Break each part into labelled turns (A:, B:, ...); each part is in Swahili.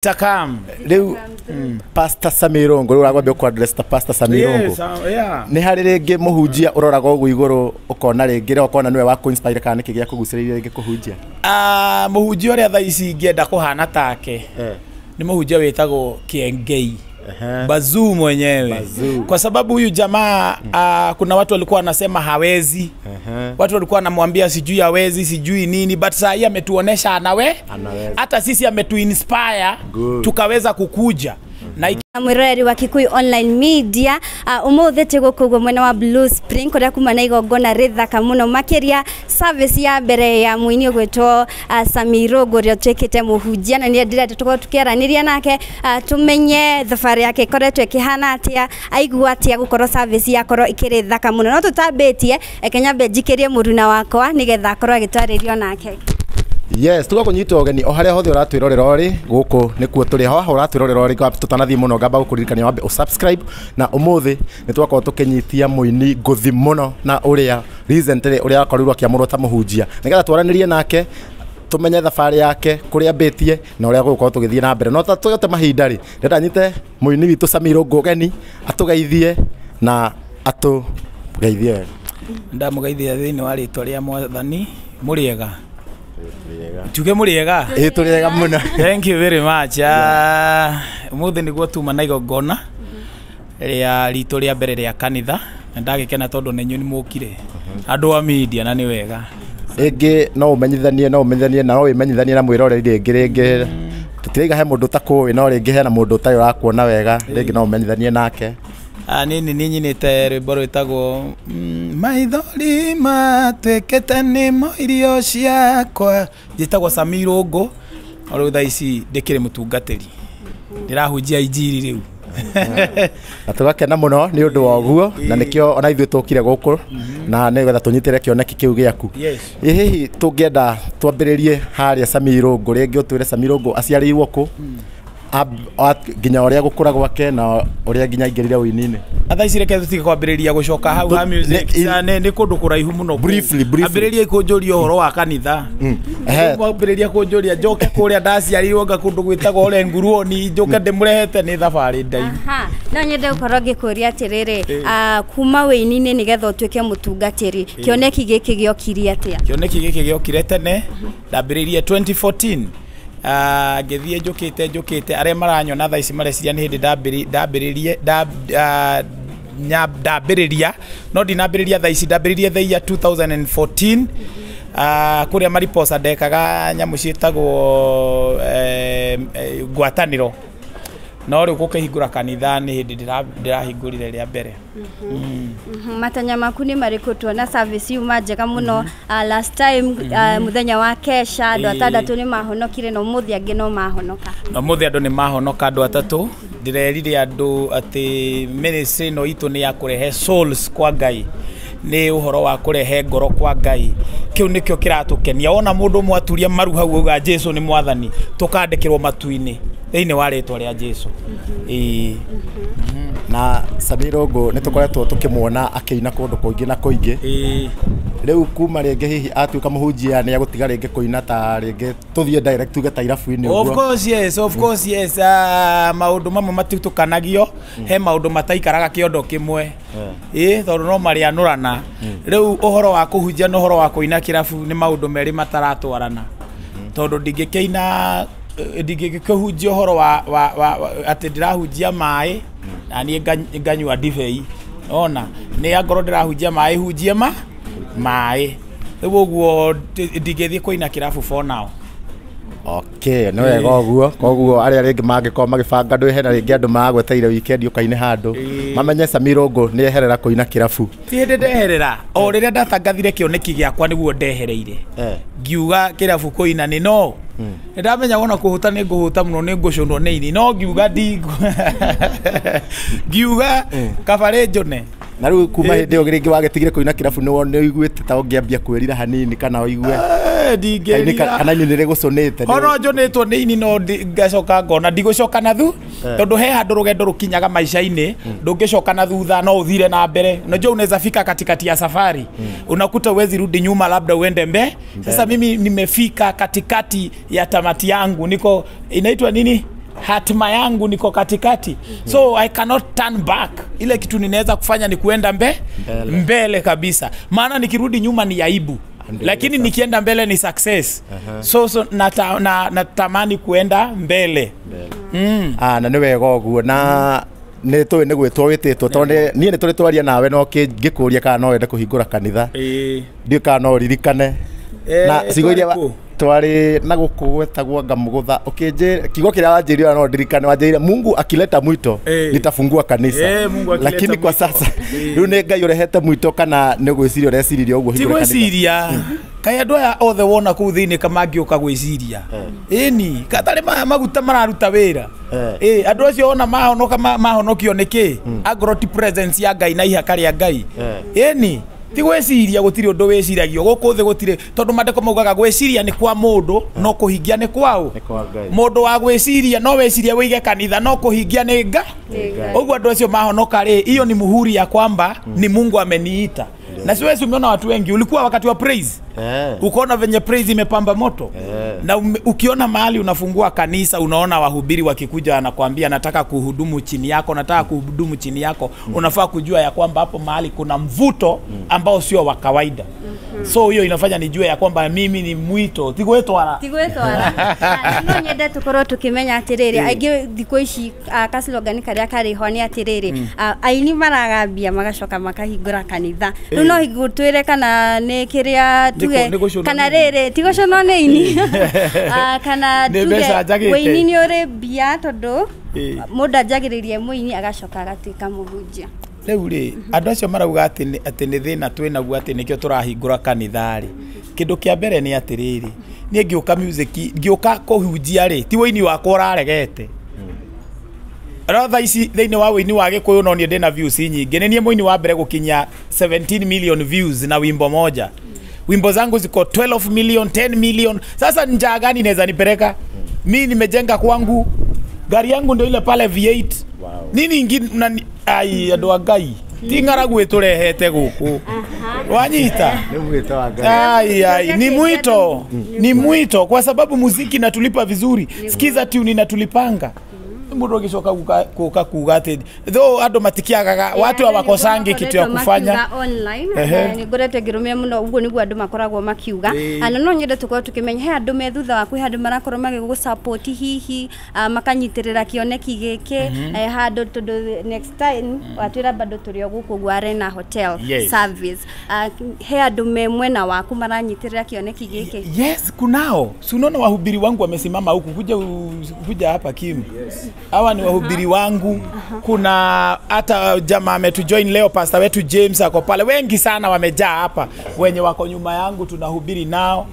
A: Takam.
B: Leu Pastor Sammy Irungu uragwa kwa address ta Pastor Sammy Irungu. Ni hari ringi muhunjia uroraga ugu iguru ukona ringi ukona niwe wa ku inspire kana kigia kuguciriria ringi kuhunjia.
A: Muhunjia uri tha ici ngienda kuhana take. Ni muhunjia witagwo Kiengei. Bazuu mwenyewe. Kwa sababu huyu jamaa kuna watu walikuwa wanasema hawezi. Watu walikuwa wanamwambia sijui hawezi, sijui nini, but sasa yeye ametuonesha anawe. Hata sisi ametuinspire tukaweza kukuja. Na
C: mwiroreri wa Kikuyu online media umuthi tigukugwa mwena wa BLUESPRING kuria kuma na igongona rithaka muno makiria service ya mbere ya muini ugwitwo Sammy Irungu ria twikite muhunjia na ni ndirete tukiaraniria nake tumenye thabari yake koretwe kihana atia aigua atia gukorwo service yakorwo ikiri thaka muno no tutambitie ekenya benjikirie muruna wakwa nigetha akorwo agitwaririo nake.
B: Yes, tuko kunyita ogeni o haria hothe uratwirorera ori guku nikuo turi ho uratwirorera ori tutanathie muno ngamba gukuririkania wambe subscribe na umuthi ni twakorwo tukinyitia muini nguthi muno na uria recently uria akorirwo akiamurwo ta muhunjia nigetha twaranirie nake tumenye thabari yake kuria mbitie na uria gukorwo tugithie na mbere no ta tuyote mahinda ri ndenda nyite muini witu Sammy Irungu ogeni atugeithie na atugeithie
A: ndamugeithia thiini wa ritwa ria Mwathani muriega. Tuge muriega
B: turiega muno.
A: Thank you very much. Umuthi niguo tuma na igongona ria rito ria mbere ria kanitha ndagikena tondu nenyu ni mukire andu a media na ni wega
B: ingi no umenyithanie na no imenyithanie na mwiroreri ringi tutiriga he mundu takuwi no ringi he na mundu tayo rakuona wega ringi no umenyithanie nake.
A: Nini nyinite rwimbo rwitagwo maithori matwekete nimo irio ciakwa njitagwo Sammy Irungu oro tha ici ndikire mutungatiri ndirahunjia injiri riu
B: na tugakena muno ni undu wa guo na nikio ona ithu tukire guku na nigetha tunyitire kioneki kiu giaku. Hihi tungienda twambiririe haria Sammy Irungu ringi utwire Sammy Irungu aciarirwo ku ginya uria gukura gwake na uria ginya ingirire uinini
A: atha icireke tutige kwambiriria gucoka hau ha music ni kundu kuraihu muno
B: briefly
A: ambiriria ikunjuria uhoro wa kanitha ambiriria kunjuria njoke kuria ndaciarirwo nga kundu gwitagwo ore nguruoni njoke ndimurehete ni thabari ndaihu.
C: No nyende gukorwo ngikuria atiriri kuma weinini nigetha utwike mutungatiri kioneki giki giokiri atia?
A: Kioneki giki giokire tene ndambiririe 2014 ngethie njukite aria maranyona tha ici mareciria ni hindi ndambiriria no dinambiriria tha ici ndambiririe the year 2014 kuria mariposa ndekaga nyamu cietagwo ngwataniro no riu gukihingura kanitha ni hindi ndirahingurire ria mbere.
C: Matanya maku ni mariku tuona service yuma njega muno last time muthenya wa kesha andu atandatu ni mahonokire no muthi angi no mahonoka
A: no muthi andu ni mahonoka andu atatu ndirerire andu ati ministry no itu ni ya kurehe souls kwa Ngai ni uhoro wa kurehe ngoro kwa Ngai kiu nikio kiratukenia ona mundu mwaturia maru hau uga Jesu ni mwathani tukandikirwo matuini thiini wa ritwa ria Jesu.
B: Na Sammy Irungu nitukoretwo tukimwona akiina kundu kuingi na kuingi riu kuma ringi hihi atuika muhunjia ni agutiga ringi kuina ta ringi tuthie direct tuge ta irafu-ini uguo?
A: Of course yes maundu mamwe matutukanagio he maundu mataikaraga kiondo kimwe tondu no marianurana riu uhoro wa kuhunjia no uhoro wa kuina kirafu ni maundu meri mataratwarana tondu ndingikeina ndigikuhunjia uhoro wa ati ndirahunjia mai na ni nganyua divei ona ni angoro ndirahunjia mai hunjie mai uguo ndigithie kuina kirafu for now.
B: Okay, no wega uguo koguo aria ringi mangikoma magibanga ndu hena ringi andu magweteire weekend ukaine handu mamenye Sammy Irungu ni eherera kuina kirafu
A: ti ndeherera o riria ndatangathire kioneki giakwa niguo ndehereire ngiuga kirafu kuina ni no ndamenya wona kuhuta ni nguhuta muno ni ngucunwo ni ini no ngiuga ngiuga kabare njone
B: na riu kuma hindi yo ringi wagetigire kuina kirafu ni wone iguite ta ungiambia kwirira hanini kana igue
A: ndingerira
B: kana ni nire gucunite
A: ono njonetwo ni ini no ngacoka ngona ndigucoka na thu tondu he handu rugendo rukinyaga maisha-ini ndungicoka na thutha no uthire na mbere unajua unaweza fika katikati ya safari unakuta uwezi rudi nyuma labda uende mbe sasa mimi nimefika katikati ya tamati yangu niko inaitwa nini hatima yangu niko katikati. So I cannot turn back. Ile kitu ninaweza kufanya ni kuenda mbele kabisa. Maana nikirudi nyuma ni aibu. Lakini nikienda mbele ni success. So natamani kuenda mbele.
B: Na niwe goguo na nitwe ni gwitwo wititwo tonde nie nituri twaria nawe no ngikuria kana no wende kuhingura kanitha ndio kana no ririkane na cigo iria twari na gukugwetagwo ngamugutha ukinje kigo kiria wanjiria no ndirikane wanjiria Mungu akileta mwito nitafungua kanisa lakini kwa sasa riu ni Ngai urehete mwito kana ni gwiciria ureciriria uguo hingura kanitha
A: tigwiciria kai andu aya othe wona ku thini kamangiuka gwiciria ini katari Maguta mararuta wira andu acio ona mahonokio niki agroti presence ya Ngai na ihaka ria Ngai ini tigweciria gutiri undu weciragio guku thi gutire tondu mandiko maugaga gweciria ni kwa mundu no kuhingia ni kwao mundu wa gweciria no weciria wige kanitha no kuhingia ni Ngai uguo andu acio mahonoka ri hiyo ni muhuri ya kwamba ni Mungu ameniita. Na siwezi umeona watu wengi ulikuwa wakati wa praise ukaona venye praise imepamba moto na ukiona mahali unafungua kanisa unaona wahubiri wakikuja anakuambia nataka kuhudumu chini yako unafaa kujua ya kwamba hapo mahali kuna mvuto ambao sio wa kawaida. So hiyo inafanya nijue ya kwamba mimi ni mwito tigwetwara
C: no nyende tukoro tukimenya atiriri aingi thiko ici kaslogani karia kari ho ni atiriri aini maragambia magacoka makahingura kanitha no higutwire kana ni kiria tuge kana riri tigocono ni ini kana tuge weini ni uri bia tondu mundu njagiririe muini agacoka agatuika muhunjia
A: riu ri andu acio marauga ati ni thina twinaguo ati nikio turahingura kanitha ri kindu kia mbere ni atiriri nie ngiuka music ngiuka kuhunjia ri ti weini wakwa uraregete ratha ici thiini wa weini wa Gikuyu no nie ndina views nyingi nie muini wa mbere gukinya 17 million views na wimbo moja wimbo zangu ziko 12 million 10 million sasa njaa gani inaweza nipeleka mimi nimejenga kwangu gari yangu ndio ile pale V8 nini ingine ai andu a Ngai tingara gwiturehete guku wanyita ni mwito kwa sababu muziki inatulipa vizuri sikiza tune inatulipanga mundu agicoka kuuga kuuga ati tho andu matikiagaga watu abakosangi kitu ya kufanya
C: online ni ngorete ngirumia muno uguo niguo andu makoragwo makiuga ana no nyende tukorwo tukimenya he andu me thutha wa kwi andu marakorwo magigugu support hihi makanyitirira kioneki giki handu tondu next time watwira bado turi guku gwa Arena Hotel service he andu me mwena waku maranyitirira kioneki giki
A: yes kunao sunona wahubiri wangu wamesimama huku kuja hapa Kim hawa ni wahubiri wangu kuna hata jamaa ametujoin leo pastor wetu James ako pale wengi sana wamejaa hapa wenye wako nyuma yangu tunahubiri nao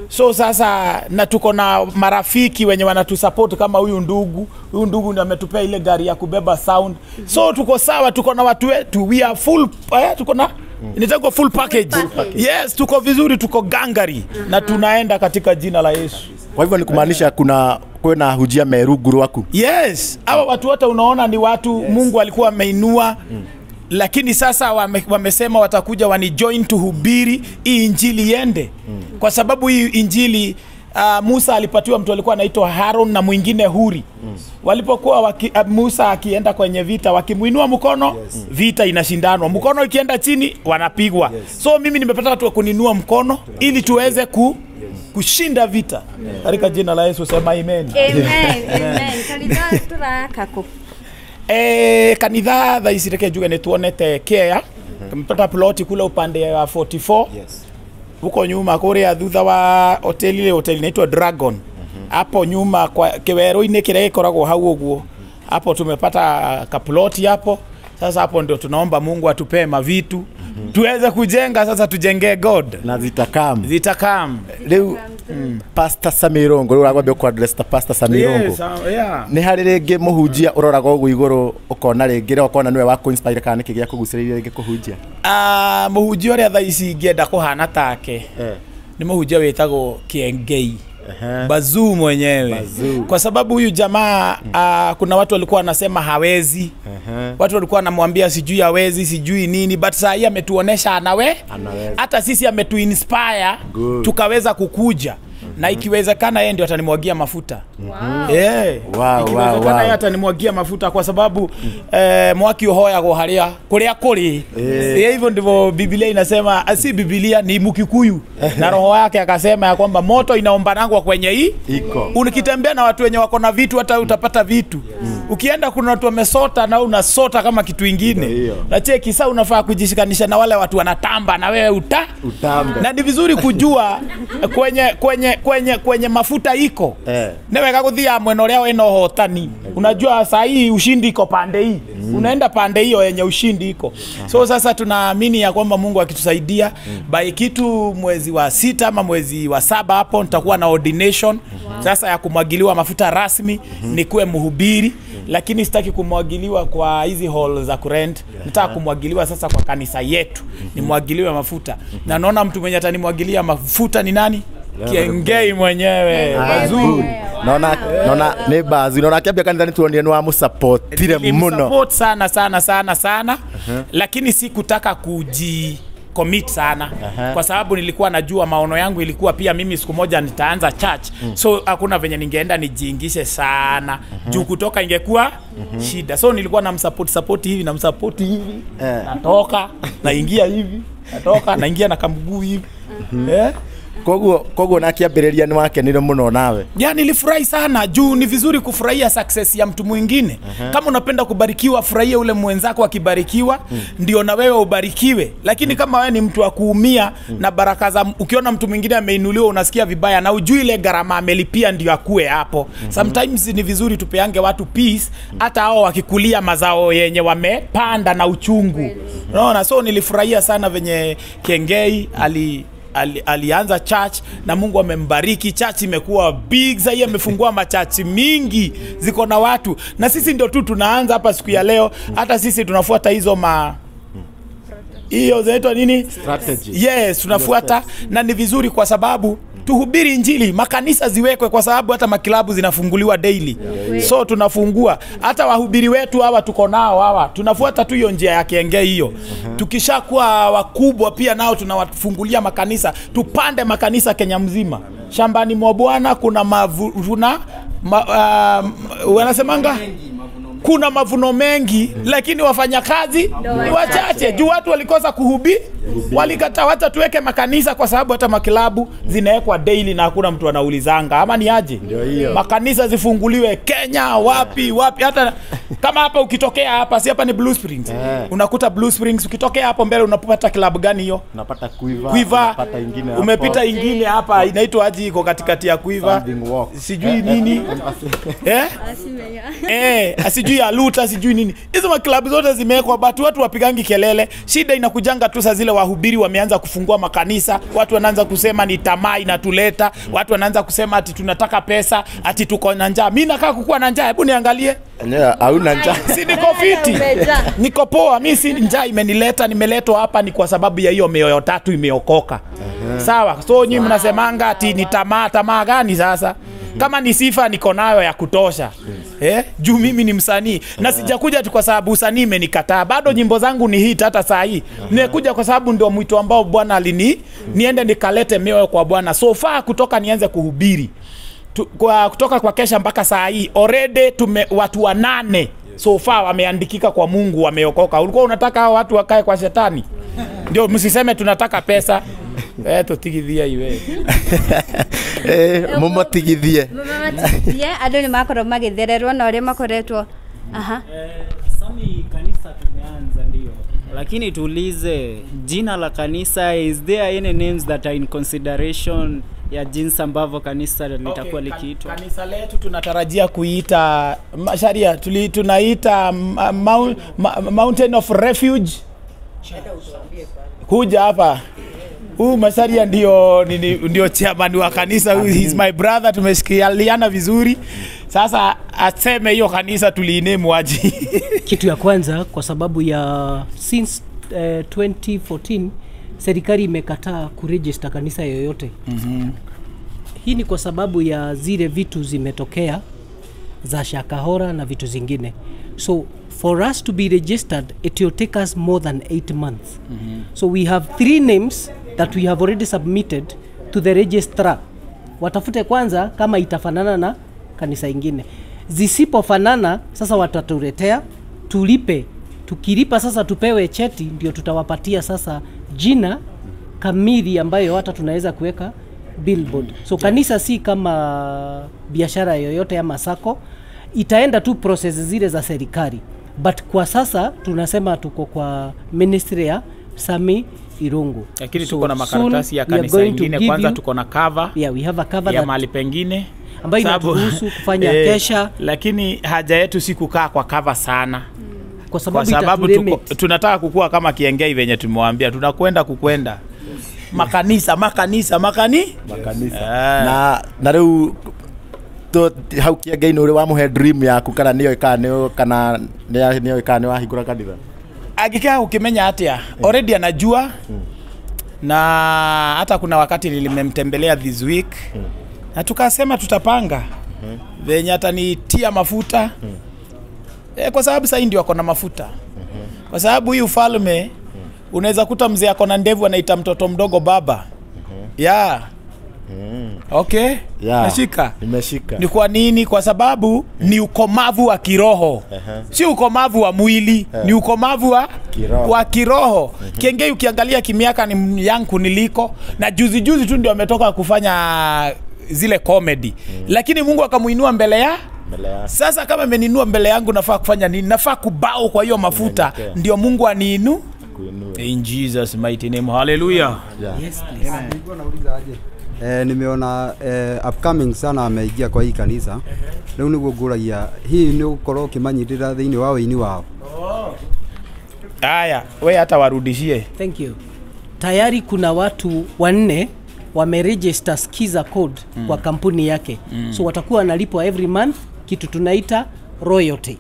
A: so sasa na tuko na marafiki wenye wanatusupport kama huyu ndugu ndiye ametupea ile gari ya kubeba sound so tuko sawa tuko na watu wetu we are full tuko na nitago full package yes tuko vizuri tuko gangari na tunaenda katika jina la Yesu.
B: Kwa hivyo ni kumaanisha kuna hujia meruguru wako
A: yes hawa watu wote unaona ni watu Mungu alikuwa ameinua lakini sasa wamesema watakuja wanijoin tuhubiri hii injili iende kwa sababu hii injili Musa alipatiwa mtu alikuwa anaitwa Haron na mwingine Huri walipokuwa Musa akienda kwenye vita wakimuinua mkono vita inashindanwa mkono ikienda chini wanapigwa so mimi nimepata watu wa kuninua mkono ili tuweze kushinda vita katika jina la Yesu sema amen
C: kanitha turakako
A: kanitha thaisi reke njuge ni tuonete Kea tumepata plot kule upande wa 44 huko nyuma kuria thutha wa hotel inaitwa Dragon hapo nyuma kwa kiwero-ini kile ikoragwo hau uguo hapo tumepata kaploti hapo sasa hapo ndio tunaomba Mungu atupe mavitu tuweze kujenga sasa tujengee God
B: na zitakam
A: leo
B: Pastor Sammy Irungu uragwambia ku address ta Pastor Sammy Irungu ni hari ringi muhunjia uroraga ugu iguru ukona ringi ukona niwe wa inspire kana niki gya kuguciriria ringi kuhunjia
A: muhunjia uri tha ici ngienda kuhana take ni muhunjia wetagwo Kiengei Bazuu mwenyewe kwa sababu huyu jamaa kuna watu walikuwa wanasema hawezi watu walikuwa wanamwambia sijui hawezi sijui nini but saa hii ametuonesha anaweza hata sisi ametuinspire tukaweza kukuja na ikiwezekana yeye ndio atanimwagia mafuta. Ikiwezekana yeye atanimwagia mafuta kwa sababu mwaki uhoyagwo haria kuria kuri. Hivyo ndivyo Biblia inasema, si Biblia ni Mukikuyu. Na roho yake akasema ya kwamba moto inaombanangwa kwenye hii iko. Ukitembea na watu wenye wako na vitu hata utapata vitu. Ukienda kuna watu wamesota na unasota kama kitu kingine. Na cheki sasa unafaa kujishikanisha na wale watu wanatamba na wewe utambe. Na ni vizuri kujua kwenye mafuta iko. Neweka kuthia mweno leo eno hotani. Unajua saa hii ushindi iko pande hii. Unaenda pande hiyo yenye ushindi iko. So sasa tunaamini ya kwamba Mungu akitusaidia by kitu mwezi wa 6 ama mwezi wa 7 hapo nitakuwa na ordination sasa ya kumwagiliwa mafuta rasmi nikuwe mhubiri, lakini sitaki kumwagiliwa kwa hizi hall za kurent. Nataka kumwagiliwa sasa kwa kanisa yetu. Nimwagiliwe mafuta. Na naona mtu mwenye atanimwagilia mafuta ni nani? Kiengei mwenyewe. Wazuri.
B: Naona ne bazi naona kiambia kanisa ni tuonie ni wa musupport muno.
A: Support sana. Lakini sikutaka commit sana kwa sababu nilikuwa najua maono yangu ilikuwa pia mimi siku moja nitaanza church. So hakuna venye ningeenda nijiingishe sana. Juu kutoka ingekuwa shida. So nilikuwa na support hivi na msupport hivi. Natoka, naingia hivi. Natoka, naingia na kamguu hivi.
B: Koguo na kiambiriria ni wake nilo muno nawe.
A: Nilifurahi sana juu ni vizuri kufurahia success ya mtu mwingine. Kama unapenda kubarikiwa, furahia ule mwenzako akibarikiwa, ndio na wewe ubarikiwe. Lakini kama wewe ni mtu wa kuumia na baraka za ukiona mtu mwingine ameinuliwa unasikia vibaya na ujui ile gharama amelipia ndio akue hapo. Sometimes ni vizuri tupeange watu peace hata hao wakikulia mazao yenye wamepanda na uchungu. Unaona, so nilifurahia sana venye Kiengei alianza church na Mungu amembariki. Church imekuwa big, sasa amefungua machachi mingi ziko na watu, na sisi ndio tu tunaanza hapa siku ya leo. Hata sisi tunafuata hizo hiyo zinaitwa nini?
B: Strategy.
A: Yes, tunafuata na ni vizuri kwa sababu tuhubiri injili, makanisa ziwekwe kwa sababu hata makilabu zinafunguliwa daily. So tunafungua hata wahubiri wetu hawa tuko nao hawa. Tunafuata tu hiyo njia ya Kiengei hiyo. Tukishakuwa wakubwa pia nao tunawafungulia makanisa. Tupande makanisa Kenya mzima. Shambani mwa Bwana kuna wanasemanga kuna mavuno mengi lakini wafanyakazi ni wachache. Juu watu walikosa kuhubiri, walikata hata tuweke makanisa kwa sababu hata makilabu zinawekwa daily na hakuna mtu anaulizanga ama ni aje. Makanisa zifunguliwe Kenya wapi hata kama hapa ukitokea hapa si hapa ni BLUESPRING. Unakuta BLUESPRING ukitokea hapo mbele unapata club gani hiyo?
B: Unapata
A: Kuuga.
B: Unapata ingine hapo.
A: Umepita ingine hapa inaitwa aje iko katikati ya Kuuga. Sijui nini. Asijui aluta sijui nini. Hizo maklabu zote zimewekwa but watu wapigangi kelele. Shida inakujanga tu saa zile wahubiri wameanza kufungua makanisa, watu wanaanza kusema ni tamaa inatuleta, watu wanaanza kusema ati tunataka pesa, ati tuko na njaa. Mimi nakaa kukuwa na njaa, hebu niangalie.
B: Hauna njaa.
A: Si niko fiti. Niko poa, mimi si njaa imenileta, nimeletwa hapa ni kwa sababu ya hiyo mioyo tatu imeokoka. Sawa. So nyinyi mnasemanga ati ni tamaa gani sasa? Kama ni sifa niko nayo ya kutosha. Juu mimi ni msanii na sijakuja tu kwa sababu usanii imenikataa. Bado nyimbo zangu ni hit hata saa hii. Nimekuja kwa sababu ndio mwito ambao Bwana niende nikalete mioyo kwa Bwana. So far kutoka nianze kuhubiri. Kutoka kwa kesha mpaka saa hii already watu 8 so far wameandikika kwa Mungu wameokoka. Ulikuwa unataka hao watu wakae kwa shetani? Ndio msiseme tunataka pesa. Tutigithia iwe.
B: Mumatigithie.
C: Ado ni makoro magithererwo na ore makoretwo.
D: Sami kanisa tumeanza ndio. Lakini tuulize jina la kanisa, is there any names that are in consideration ya jinsi ambavyo kanisa litakuwa likiitwa?
A: Kanisa letu tunatarajia kuita Sharia tunaita Mountain of Refuge. Kuja hapa. Masaria ndio chairman wa kanisa. He is my brother, tumeshikiliana vizuri. Sasa aseme hiyo kanisa tuliinemu aje.
E: Kitu ya kwanza kwa sababu ya since 2014 serikali imekataa kuregister kanisa yoyote. Hii ni kwa sababu ya zile vitu zimetokea za Shakahora na vitu zingine. So for us to be registered it will take us more than 8 months. So we have 3 names that we have already submitted to the registrar watafute kwanza kama itafanana na kanisa ingine. Zisipofanana sasa watatuletea, tulipe. Tukilipa sasa tupewe cheti, ndio tutawapatia sasa jina kamili ambayo hata tunaweza kuweka billboard. So kanisa si kama biashara yoyote ama sako, itaenda tu process zile za serikali. But kwa sasa tunasema tuko kwa ministry ya Sammy Irungu.
A: Lakini tuko na makaratasi ya kanisa ingine, kwanza tuko na cover.
E: Yeah, we have a cover
A: ya mahali pengine
E: ambayo inaturuhusu kufanya kesha.
A: Lakini haja yetu si kukaa kwa cover sana.
E: Kwa sababu
A: tunataka kukua kama Kiengei venye tumewambia, tunakwenda kukwenda makanisa.
B: Na rĩu hau Kiengei nĩ ũrĩ wamuhe dream yaku kana nĩyo nĩyo wahingũra kanitha?
A: Agikaa ukimenya atia already anajua. Na hata kuna wakati nilimemtembelea this week na tukasema tutapanga venye atanitia mafuta. Kwa sababu sasa ndio akona mafuta. Kwa sababu hii ufalme unaweza kuta mzee akona ndevu anaita mtoto mdogo baba. Okay? Nashika.
B: Nimeshika.
A: Ni kwa nini? Kwa sababu ni ukomavu wa kiroho. Si ukomavu wa mwili, ni ukomavu wa kiroho. Kiengei ukiangalia kimiaka ni yangu niliko, na juzi tu ndio ametoka kufanya zile comedy. Lakini Mungu akamuinua mbele ya sasa. Kama ameninua mbele yangu, nafaa kufanya nini? Nafaa kubao kwa hiyo mafuta, ndio Mungu aniinu. In Jesus mighty name. Hallelujah.
E: Yes, please.
F: Nauliza aje? Nimeona upcoming sana ameingia kwa hii kanisa. Leo niguo nguragia hii ni ukorwo kimanyitira thiini wa wini wao.
A: Aya, wewe hata warudishie.
E: Thank you. Tayari kuna watu 4 wameregister skiza code kwa kampuni yake. So watakuwa wanalipwa every month kitu tunaita royalty.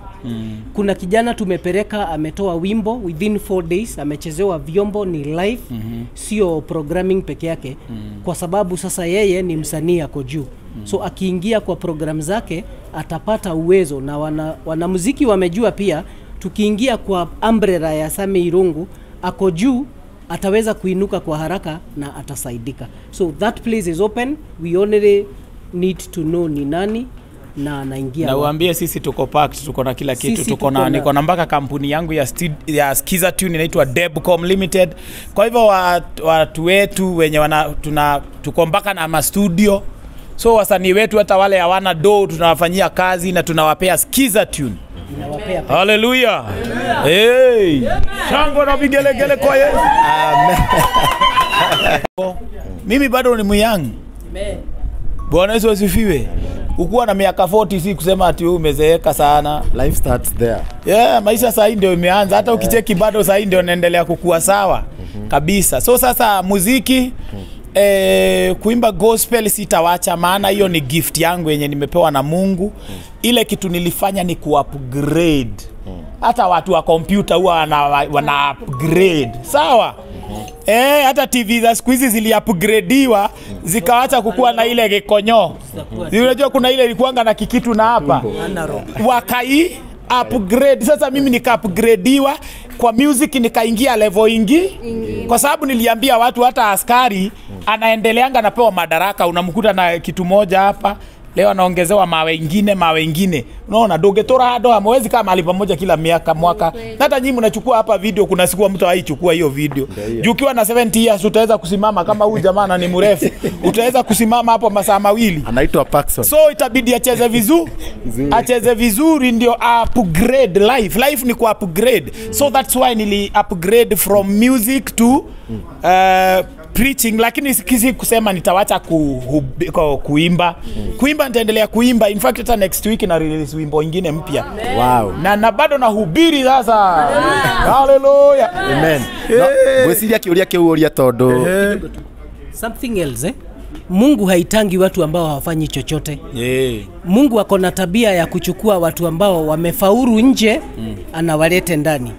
E: Kuna kijana tumepeleka ametoa wimbo within 4 days, amechezewa vyombo, ni live, sio programming peke yake. Kwa sababu sasa yeye ni msanii ako juu. So akiingia kwa program zake atapata uwezo, na wanamuziki wamejua pia tukiingia kwa umbrella ya Sammy Irungu ako juu ataweza kuinuka kwa haraka na atasaidika. So that place is open. We only need to know ni nani na anaingia.
A: Na uambie sisi tuko packed, tuko na kila kitu, niko na mpaka kampuni yangu ya Skiza Tune inaitwa Debcom Limited. Kwa hivyo watu wetu wenye tuko mpaka na ma studio. So wasanii wetu hata wale hawana do tunawafanyia kazi na tunawapea Skiza Tune. Hallelujah. Hey. Shangwe na vigelegele kwa Yesu. Amen. Mimi bado ni myang. Amen. Bwana Yesu asifiwe. Ukuwa na miaka 40 si kusema ati wewe umezeeka sana.
B: Life starts there.
A: Maisha sasa ndio imeanza. Hata ukicheki bado sasa ndio naendelea kukua sawa kabisa. So sasa muziki kuimba gospel sitawacha, maana hiyo ni gift yangu yenye nimepewa na Mungu. Ile kitu nilifanya ni ku-upgrade. Hata watu wa kompyuta huwa wana upgrade. Sawa? Hata TV za siku hizi zili-upgradiwa zikaacha kukua na ile gekonyo. Unajua kuna ile ilikuanga na kikitu na hapa. Wakai upgrade. Sasa mimi nika-upgradiwa kwa music, nikaingia level ingi. Kwa sababu niliambia watu hata askari anaendeleanga napewa madaraka, unamkuta na kitu moja hapa, leo anaongezewa mawe ingine. Unaona dogetora hado hamwezi kama mahali pamoja kila mwaka. Hata nyinyi mnachukua hapa video, kuna siku mtu haichukua hiyo video. Juu ukiwa na 70 years utaweza kusimama kama huyu jamaa ni mrefu. Utaweza kusimama hapo masaa mawili.
B: Anaitwa Paxson.
A: So itabidi acheze vizuri. Acheze vizuri ndio upgrade life. Life ni ku upgrade. So that's why nili upgrade from music to preaching. Lakini sikisi kusema nitawacha kuimba. Kuimba nitaendelea kuimba. In fact hata next week na release wimbo ingine mpya.
B: Wow.
A: Na bado nahubiri sasa. Hallelujah.
B: Amen. Gwesiria kiuria kiuria tondu
E: something else Mungu haitangi watu ambao hawafanyi chochote. Mungu ako na tabia ya kuchukua watu ambao wamefaulu nje, anawalete ndani.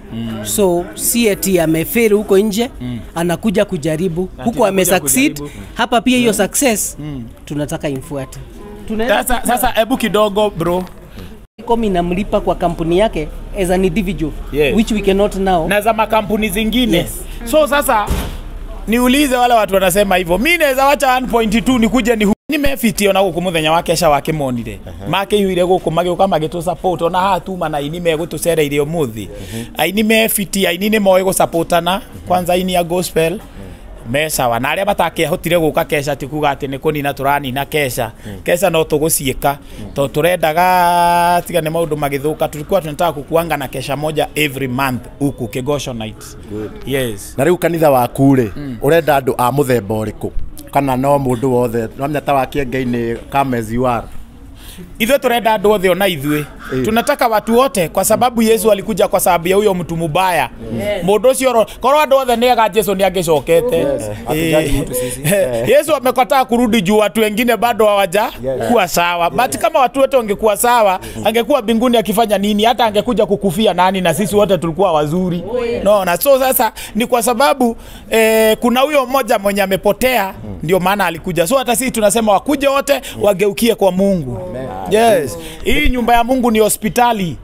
E: So si eti amefail huko nje, anakuja kujaribu. Huko amesucceed, hapa pia hiyo success tunataka imfuate.
A: Sasa hebu kidogo bro.
E: Komi namlipa kwa kampuni yake as an individual, which we cannot now.
A: Na za makampuni zingine. So sasa niulize wale watu wanasema hivyo. Mimi naweza wacha 1.2 nikuje ni ni mefiti ona guku muthenya wa kesha wake monire makiyuire guku magioka magitu support ona hatuma na ini megutucereire umuthi aini mefiti aini ni moyo gu supportana kwanza ini ya gospel mesa wana aria batakehotire guka kesha tikuga ati ni kunina turanina kesha kesha no tugucieka to turendaga tiga ni maundu magithuka tulikuwa tunataka kukuanga na kesha moja every month huku Kigosho night. Yes.
B: Na riu kanitha waku ri urenda andu a muthemba uriku kana no mundu wothe namnya ta wa Kiengei ni come as you are?
A: Ithuĩ turenda andu othe ona ithuĩ tunataka watu wote kwa sababu Yesu alikuja kwa sababu ya huyo mtu mubaya mundu ucio korwo andu othe nega Yesu ni angicokete Yesu amekataa kurudi juu watu wengine bado hawaja kuwa sawa but kama watu wote wangekuwa sawa angekuwa mbinguni akifanya nini hata angekuja kukufia nani na sisi wote tulikuwa wazuri no na so sasa ni kwa sababu kuna huyo mmoja mwenye amepotea ndio maana alikuja so hata sisi tunasema wakuje wote wageukie kwa Mungu. Yes. Hii nyumba ya Mungu ni hospitali.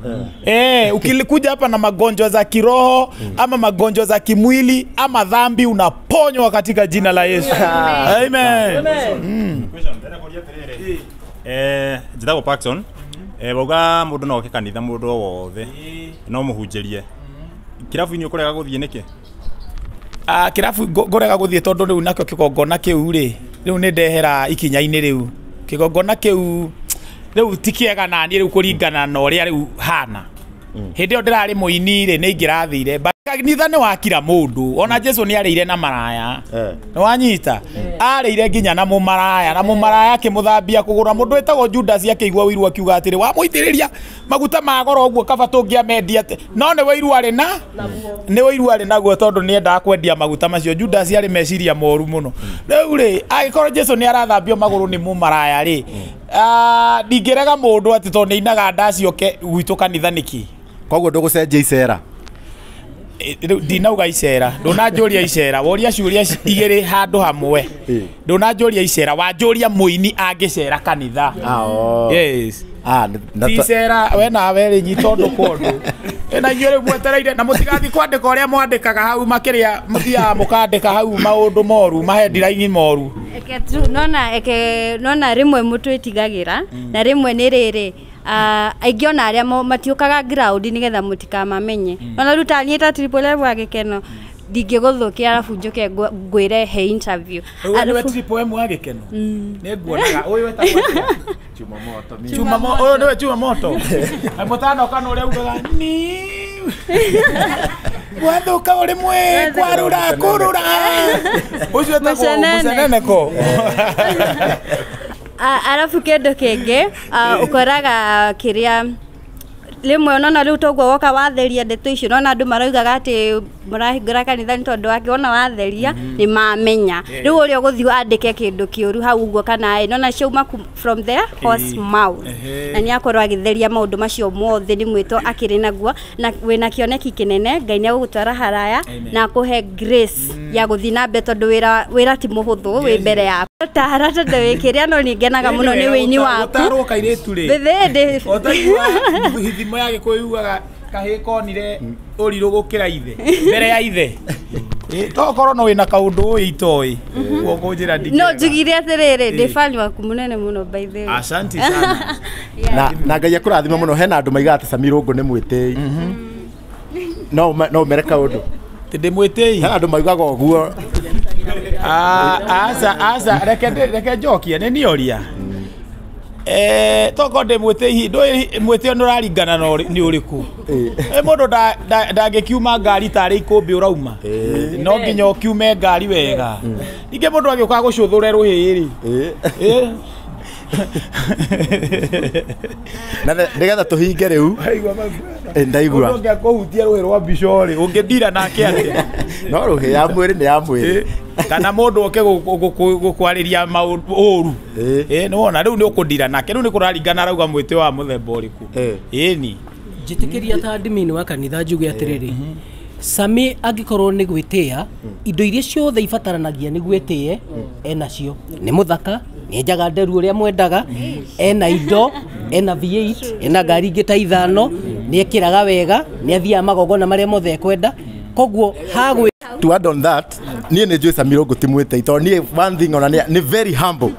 A: Ukilikuja hapa na magonjwa za kiroho ama magonjwa za kimwili ama dhambi unaponywa katika jina la Yesu. Amen.
G: Jithago Paxson. Boga mundu no kanitha mundu wothe no muhunjerie. Kirafu ni ukorega guthie niki?
A: Kirafu ngorega guthie tondu riu nakyo kigongona kiu ri riu ni ndehera ikinya-ini riu kigongona kiu riu tikiega na ni riu kuringana na uria riu hana hindi ndirari muini ri ni ingirathire kanitha ni wakira mundu ona Jesu ni arĩire na maraya ni wanyita arĩire nginya na mumaraya akimuthambia kugura mundu etagwo Judas akĩigua wiru akiuga atĩrĩ Wamwitiriria maguta magoro ũguo kaba tũngĩamendia no ni wiru arĩ naguo tondu ni endaga kwendia maguta macio Judas arĩ meciria moru muno rĩu rĩ agĩkorwo Jesu ni arathambio maguru ni mumaraya rĩ ndingĩrega mundu ati tondu inaga ndaci oke gwitũ kanitha niki
B: koguo ndũgũcenjia icera
A: ndinauga icera ndunanjuria icera woria ciuria igiri handu hamwe ndunanjuria icera wanjuria muini angicera kanitha. Yes. Icera we nawe ri nyitondu kondu na inyure mwetereire na mutigathi kwandika uria mwandikaga hau makiria muthia mukandika hau maundu moru maheadline moru nona
C: rimwe mutu itigagira na rimwe ni riri aingĩ ona arĩa matiũkaga ground nigetha mũtikamamenye ona rĩu ta niĩ ta triple level agĩkeno ndingĩgũthũkia arabu njoke ngwĩre he interview
A: nĩwe triple M agĩkeno nĩ nguonaga ũyũ wetagwo Chumamoto ũyũ nĩwe Chumamoto mũtanoka na ũrĩa ugaga gwathũka ũrĩ mwe kwarũra kũrũra ũcio wetagwo mũceneneko
C: arabu kĩndũ kĩngĩ ũkoraga kĩrĩa rimwe ona riu toguo woka watheria ndeto icio nona andu maraugaga ati murahingura kanitha ni tondu wake ona watheria ni mamenya riu uria guthio andike kindu kiuru hau uguo kana nona ciauma from there horse mouth na ni akorwo agitheria maundu macio mothe ni mwito akiri naguo na wina kioneki kinene Ngai ni agutwara haraya na kuhe grace ya guthi na mbe tondu wira ti muhuthu wi mbere ya tarata ndewikiria no ni ngenaga muno ni wini waku
A: utarwo kairitu ri
C: bethende
A: otaigua hithimo yake kuyugaga kahikonire uriru gukira ithe mbere ya ithe tokorwo no wina kaundu itoi ugo njira ndike
C: no njugire atiriri ndifani waku munene muno by the way
A: asante sana
B: na Ngai akurathima muno hena andu maigaga ati Sammy Irungu ni mwitei no mereka undu
A: ndi mwitei
B: hena andu maigaga uguo
A: asa reke njokia ni nioria toko de mwitei ndo mwitei no raringana no ni uriku mundu ndagikiuma ngari tari ikumbi urauma no nginya ukiume ngari wega ninge mundu agioka gucuthure ruhiri
B: na nigetha tuhinge riu ndaigua
A: mundu ngiakuhutia ruhi rwa Bishori ungidira nake atia
B: no ruhi ya mwiri ni ya mwiri
A: kana mundu oke gukwariria mauru ni wona riu ni ukundira nake riu ni kuraringana arauga mwite wa muthemba uriku ni
E: njitikiria ta admin wa kanitha njuge atiriri Sammy angikorwo ni gwitia indo iria ciothe ibataranagia ni gwitie enacio ni muthaka ni njaga nderu uria mwendaga ena indo ena V8 ena ngari ngita ithano ni ekiraga wega ni athia magogona maria mothe kwenda koguo hagwe
B: to add on that nie ne njui Sammy Irungu timwite ito ni one thing ona ni very humble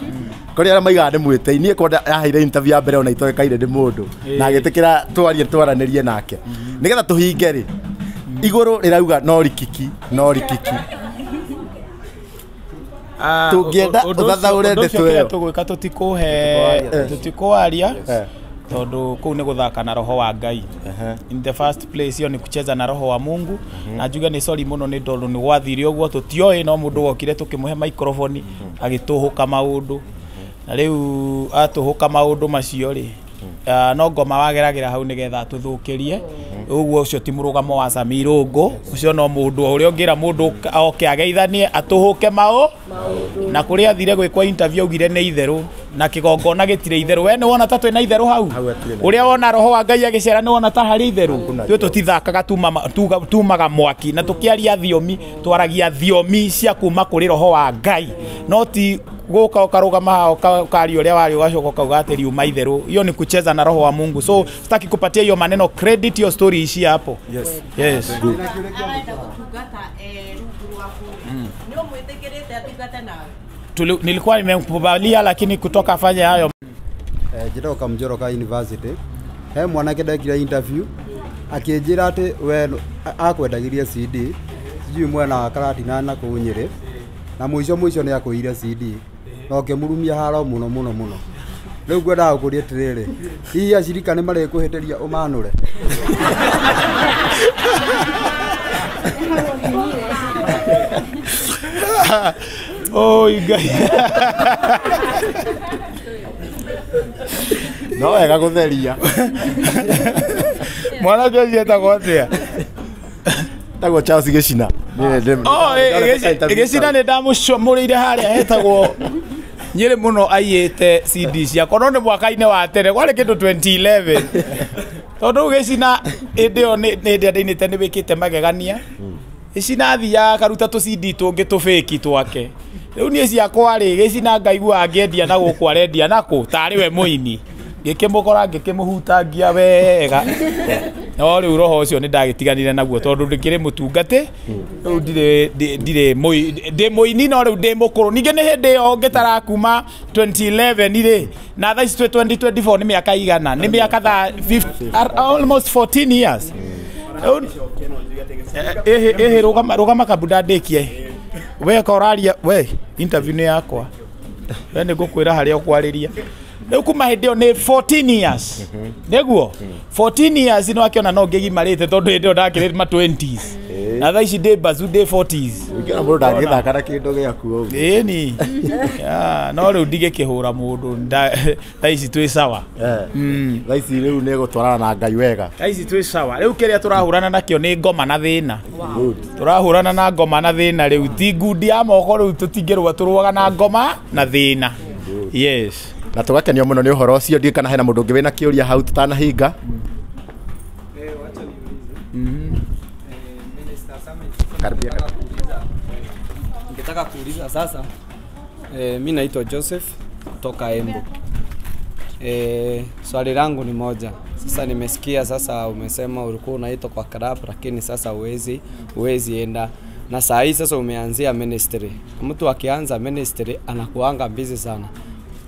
B: kuri ara maiga nĩ mwĩte nie kwenda yaheire interview ya mbere ona itoekaire ndĩ mũndũ na agĩtĩkĩra twaranirie nake nĩgetha tũhinge rĩ igũrũ rĩrauga no rikiki tũngĩenda ũthathaũre ndeto ĩyo
A: tũgwĩka tũtikũaria tondu kuu nĩ gũthaka na roho wa Ngai. In the first place yo ni kucheza na roho wa Mungu na njuga ni sorry muno ni tondu ni gwathire ũguo tutioe no mundu wokire tukĩmuhe microphone agĩtũhũka maũndũ na rĩu atũhũka maũndũ macio rĩ no ngoma wageragĩra hau nĩgetha tũthũkĩrie ũguo ũcio ti mũrũgamo wa Sammy Irungu ũcio no mũndũ ũrĩa ũngĩra mũndũ oke ageithanie atũhũke maũ na kũrĩa athire gwĩkwa interview augire nĩ itherũ na kĩgongona gĩtirĩ itherũ we nĩ wona ta twĩna itherũ hau ũrĩa wona roho wa Ngai agĩcera nĩ wona ta harĩ itherũ twĩ tũtithakaga tumaga mwaki na tũkĩaria thiomi twaragia thiomi cia kuma kũrĩ roho wa Ngai no ti goka ukarugama ukari uria wari ugacoka ukauga ati riuma itherũ hiyo ni kucheza na roho wa Mungu so sitaki kupatia hiyo maneno credit your story ishi hapo yes good nilikuwa nimekubalia lakini kutoka afanye hayo
F: Jiroka Mjoroka University he mwanake ndekire interview akĩnjĩra atĩ we akwendagiria CD sijui mwena wa Karatina na Kuunyĩrĩ na mũico nĩ akũire CD no kĩmurumia haro mũno rĩu ngwenda gũkũria atĩrĩrĩ hihi acirika nĩ marĩkũhĩtĩria ũmanũre
A: oi Ngai
B: no wega gũtheria
A: mwana Joji etagwo atĩa
B: tagwo Charles Gĩcina
A: Gĩcina nĩ ndamũcomũrĩire harĩa hetagwo Nyĩrĩ mũno aiyĩte CD ciakwa no nĩ mwaka-inĩ wa tene kwarĩ kĩndũ 2011 tondũ Gĩcina hĩndĩ ĩyo nĩ ndĩandĩinĩte nĩ wĩkĩte magegania Gĩcina athiaga karuta tũ CD tũngĩ tũbĩki twake rĩu niĩ ciakwa rĩ Gĩcina ngaigua angĩendia na gũkũ arendia nakũ tarĩ we mũini ngĩkĩmũkora ngĩkĩmũhutangia wega no rĩu roho ũcio nĩ ndagĩtiganire naguo tondũ ndĩkĩrĩ mũtungatĩ rĩu ndĩ mũini no rĩu ndĩ mũkũrũ ningĩ nĩ hĩndĩ ĩyo ngĩtara kuma 2011 rĩ na thaa ici 2024 nĩ mĩaka igana nĩ mĩaka almost 14 years rũgama kabunda ndĩkie we koraria we interview nĩ yakwa we nĩ ngũkwĩra harĩa ũkwarĩria rĩu kuma hĩndĩ ĩyo nĩ 14 years nĩguo 14 years no akĩona no ngĩgimarĩte tondũ hĩndĩ ĩyo ndakĩrĩ ma 20s na thaa ici ndĩ bazu ndĩ 40s
B: ũngĩona mũndũ ndangĩthaka na kĩndũ gĩaku ũguo
A: ĩni no rĩu ndigĩkĩhũra mũndũ thaa ici twĩ sawa
B: thaa ici rĩu nĩ gũtwarana na Ngai wega
A: thaa ici twĩ sawa rĩu kĩrĩa tũrahũrana nakĩo nĩ ngoma na thĩna tũrahũrana na ngoma na thĩna rĩu ti ngundi ya moko rĩu tũtingĩrũa tũrũaga na ngoma na thĩna yes
B: na tũgakenio mũno nĩ ũhoro ũcio ndiĩ kana hena mũndũ ũngĩ wĩna kĩũria hau tũtanahinga
H: Ningetaka kuuliza sasa mimi naitwa Joseph kutoka Embu. Swali langu ni moja. Sasa nimesikia sasa umesema ulikuwa unaitwa kwa club lakini sasa uwezi enda. Na saa hii sasa umeanzia ministry. Mtu akianza ministry anakuanga busy sana.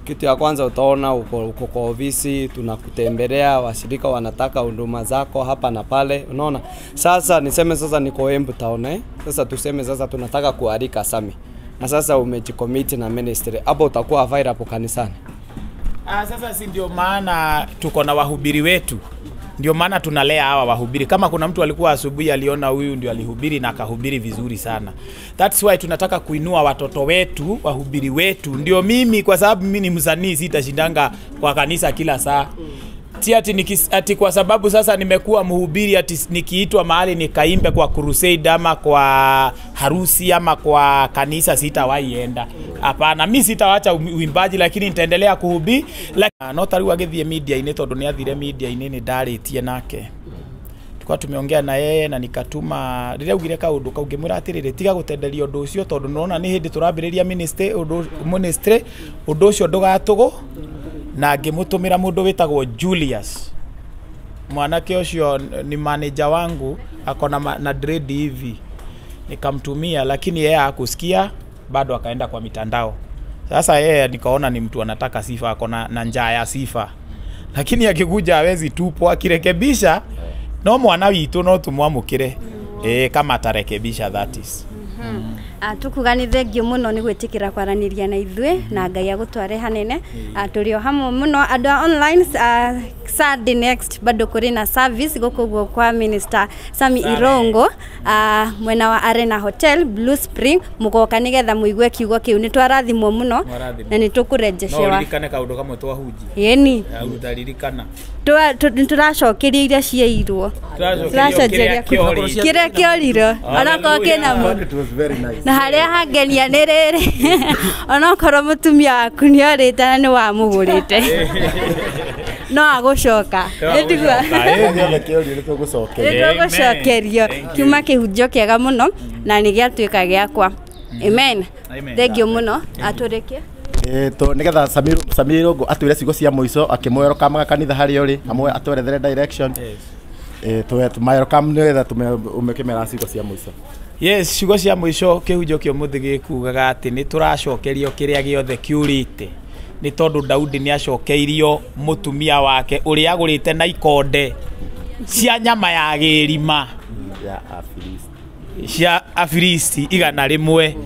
H: Kitu ya kwanza utaona uko kwa ofisi tunakutembelea washirika wanataka huduma zako hapa na pale unaona sasa niseme sasa niko Embu town sasa tuseme sasa tunataka kualika Sammy na sasa umejicommit na ministry hapo utakuwa available kanisani
A: sasa si ndio maana tuko na wahubiri wetu ndio maana tunalea hawa wahubiri kama kuna mtu alikuwa asubuhi aliona huyu ndio alihubiri na akahubiri vizuri sana that's why tunataka kuinua watoto wetu wahubiri wetu ndio mimi kwa sababu mimi ni msanii sitashindanga kwa kanisa kila saa ati kwa sababu sasa nimekuwa mhubiri ati nikiitwa mahali nikaimbe kwa crusade ama kwa harusi ama kwa kanisa sitawahi enda hapana mimi sitaacha uimbaji lakini nitaendelea kuhubiri no tariu agithie media ine tondu ni athire media ine ni ndaritie nake tukwa tumeongea na yeye na nikatuma rĩrĩa ugire kaundu kaungĩmwĩra atĩrĩrĩ tiga gũtenderia ũndũ ũcio tondu nona nĩ hĩndĩ tũrambĩrĩria ministry ũndũ ũcio ndũgatũgũ na ngĩmũtũmĩra mũndũ wĩtagwo Julius mwanake ũcio ni manager wangu akona na dread hivi nikamtumia lakini yeye hakusikia bado akaenda kwa mitandao Sasa yeye nikaona ni mtu anataka sifa, ako na njaa ya sifa, lakini akikuja hawezi tupo, akirekebisha no mwana witu no tumwamukire kama atarekebisha, that is.
C: Tukugani thengio muno ni gwitikira kwaraniria na ithue na Ngai agutware hanene. Turio hamwe muno andu online. Sunday next bado kuri na service gokugo kwa Minister Sammy Irungu mwena wa Arena Hotel BLUESPRING, mugoka nigetha muigue kiugo kiu. Ni twarathimwo muno na ni tukurejeshewa.
A: No ririkane kaundu kamwe twahuji.
C: Yeni
A: utaririkana
C: turacokeria iria ciairwo, turacenjeria kiria kioriro onako kinamo na haria hangenia ni riri onokorwo mutumia waku ni orite na ni wamugurite no agucoka ndigwa nitugucokerio kiuma kihunjio kiega muno na ni giatuika giakwa. Amen. Thank you muno aturike
B: to nigetha Sammy Irungu atwire cigo cia muico akimwero kamaga kanitha hari uri amwe atwerethere direction. To mayero kam nigetha umekemera cigo cia muico.
A: Yes, cigo cia muico kihunjio kio muthi gikugaga ati ni turacokerio kiria giothe kiurite, ni tondu Daudi ni acokeirio mutumia wake uri agurite na ikonde cia nyama ya girima
B: ya Afilisti
A: cia Afilisti igana rimwe.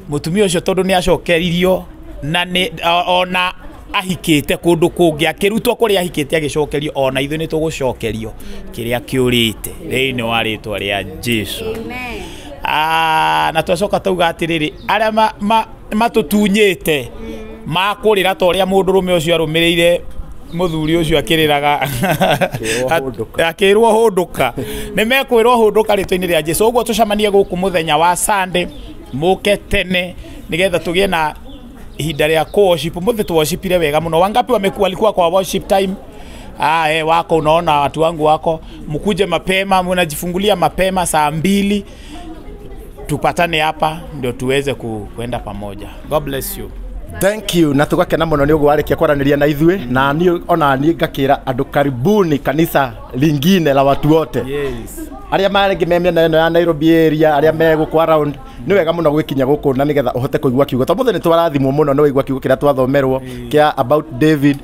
A: Mutumia ucio tondu ni acokeririo na ni ona ahikite kundu kungi akirutwo kuri ahikite agicokerio, ona ithu ni tugucokerio kiria kiurite thiini wa ritwa ria Jesu.
C: Amen.
A: Na twacoka tauga atiriri aria matutunyite makurira ta uria mundurume ucio arumirire muthuri ucio akiriraga akirwo hunduka ni mekwirwo hunduka ritwa-ini ria Jesu. Uguo tucamanie guku muthenya wa Sunday muke tene nigetha tugie na ihinda ria worship. Muthi tuworshipire wega muno. Wangapi walikuwa kwa worship time? Wako unaona watu wangu wako mkuje mapema, mnajifungulia mapema saa 2 tupatane hapa ndio tuweze kwenda pamoja. God bless you.
B: Thank you. Na tugakena muno ni ugu warikia kwaraniria na ithue na ni ona ni ngakira andu karibuni kanisa lingine la watu wote.
A: Yes.
B: Aria marengi memia na eno ya Nairobi area, aria meguko around ni wega muno gwikinya guku na nigetha uhote kuigua kiugo. To muthe ni twarathimwo muno no wigua kiugo kira twathomerwo kia about David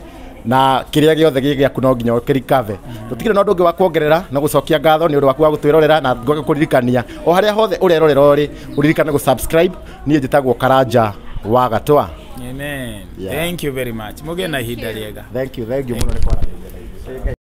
B: na kiria giothe gigia kuno nginya kirikave. Tutigire no ndungi wa kuongerera na gucokia ngatho ni undu waku wa gutwirorera na ngoke kuririkania o haria hothe urerorera uri uririkane subscribe. Ni njitagwo Karanja wa Gatwa.
A: Amen. Yeah. Thank you very much. Muge na ihinda riega.
B: Thank you muno ni kwaranĩria.